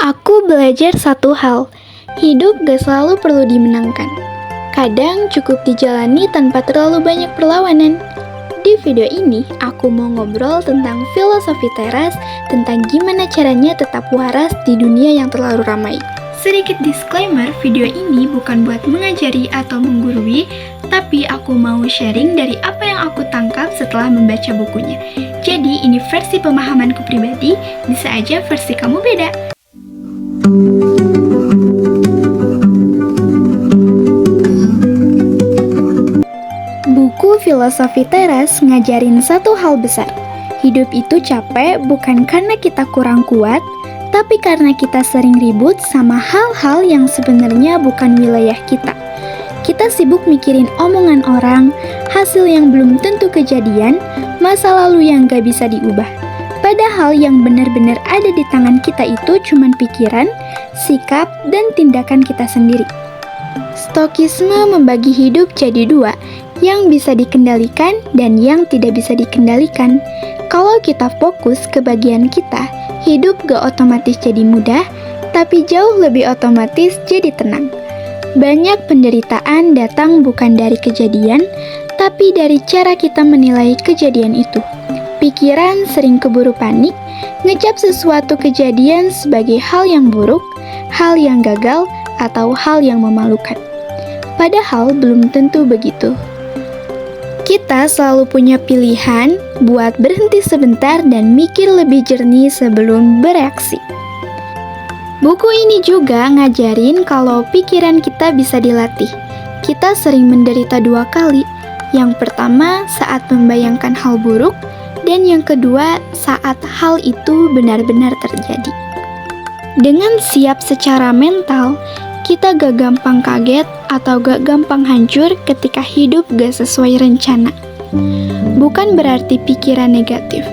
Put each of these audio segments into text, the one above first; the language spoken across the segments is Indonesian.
Aku belajar satu hal, hidup gak selalu perlu dimenangkan. Kadang cukup dijalani tanpa terlalu banyak perlawanan. Di video ini, aku mau ngobrol tentang filosofi teras, tentang gimana caranya tetap waras di dunia yang terlalu ramai. Sedikit disclaimer, video ini bukan buat mengajari atau menggurui, tapi aku mau sharing dari apa yang aku tangkap setelah membaca bukunya. Jadi, ini versi pemahamanku pribadi, bisa aja versi kamu beda. Buku Filosofi Teras ngajarin satu hal besar. Hidup itu capek bukan karena kita kurang kuat, tapi karena kita sering ribut sama hal-hal yang sebenarnya bukan wilayah kita. Kita sibuk mikirin omongan orang, hasil yang belum tentu kejadian, masa lalu yang gak bisa diubah. Padahal yang benar-benar ada di tangan kita itu cuman pikiran, sikap, dan tindakan kita sendiri. Stokisme membagi hidup jadi dua, yang bisa dikendalikan dan yang tidak bisa dikendalikan. Kalau kita fokus ke bagian kita, hidup gak otomatis jadi mudah, tapi jauh lebih otomatis jadi tenang. Banyak penderitaan datang bukan dari kejadian, tapi dari cara kita menilai kejadian itu. Pikiran sering keburu panik, ngecap sesuatu kejadian sebagai hal yang buruk, hal yang gagal, atau hal yang memalukan. Padahal belum tentu begitu. Kita selalu punya pilihan buat berhenti sebentar dan mikir lebih jernih sebelum bereaksi. Buku ini juga ngajarin kalau pikiran kita bisa dilatih. Kita sering menderita dua kali. Yang pertama saat membayangkan hal buruk, dan yang kedua saat hal itu benar-benar terjadi. Dengan siap secara mental, kita gak gampang kaget atau gak gampang hancur ketika hidup gak sesuai rencana. Bukan berarti pikiran negatif,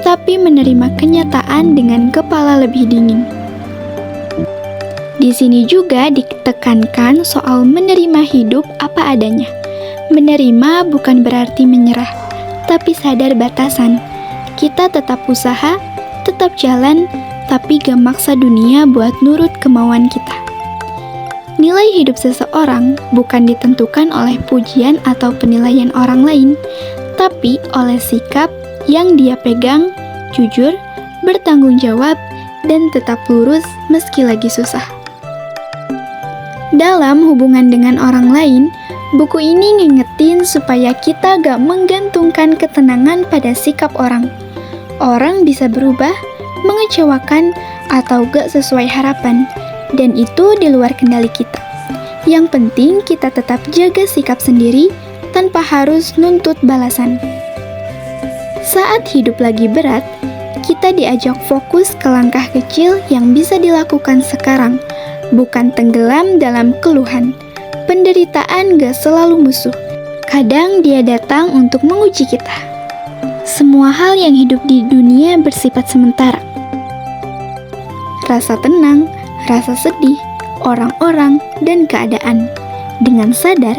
tapi menerima kenyataan dengan kepala lebih dingin. Di sini juga ditekankan soal menerima hidup apa adanya. Menerima bukan berarti menyerah, tapi sadar batasan. Kita tetap usaha, tetap jalan, tapi gak maksa dunia buat nurut kemauan kita. Nilai hidup seseorang bukan ditentukan oleh pujian atau penilaian orang lain, tapi oleh sikap yang dia pegang, jujur, bertanggung jawab, dan tetap lurus meski lagi susah. Dalam hubungan dengan orang lain, buku ini ngingetin supaya kita gak menggantungkan ketenangan pada sikap orang. Orang bisa berubah, mengecewakan, atau gak sesuai harapan, dan itu di luar kendali kita. Yang penting kita tetap jaga sikap sendiri tanpa harus nuntut balasan. Saat hidup lagi berat, kita diajak fokus ke langkah kecil yang bisa dilakukan sekarang, bukan tenggelam dalam keluhan. Penderitaan gak selalu musuh. Kadang dia datang untuk menguji kita. Semua hal yang hidup di dunia bersifat sementara. Rasa tenang, rasa sedih, orang-orang, dan keadaan. Dengan sadar,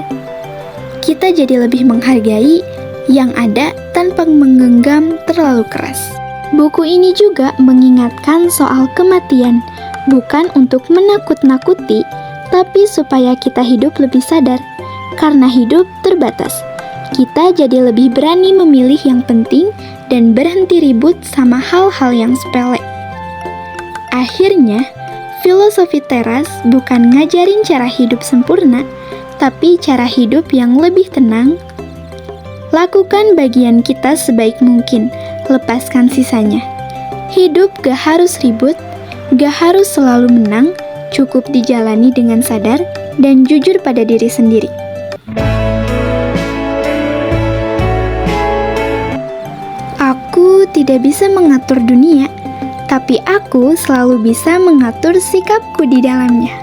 kita jadi lebih menghargai yang ada tanpa menggenggam terlalu keras. Buku ini juga mengingatkan soal kematian, bukan untuk menakut-nakuti, tapi supaya kita hidup lebih sadar. Karena hidup terbatas, kita jadi lebih berani memilih yang penting dan berhenti ribut sama hal-hal yang sepele. Akhirnya, filosofi teras bukan ngajarin cara hidup sempurna, tapi cara hidup yang lebih tenang. Lakukan bagian kita sebaik mungkin, lepaskan sisanya. Hidup gak harus ribut, gak harus selalu menang, cukup dijalani dengan sadar dan jujur pada diri sendiri. Aku tidak bisa mengatur dunia, tapi aku selalu bisa mengatur sikapku di dalamnya.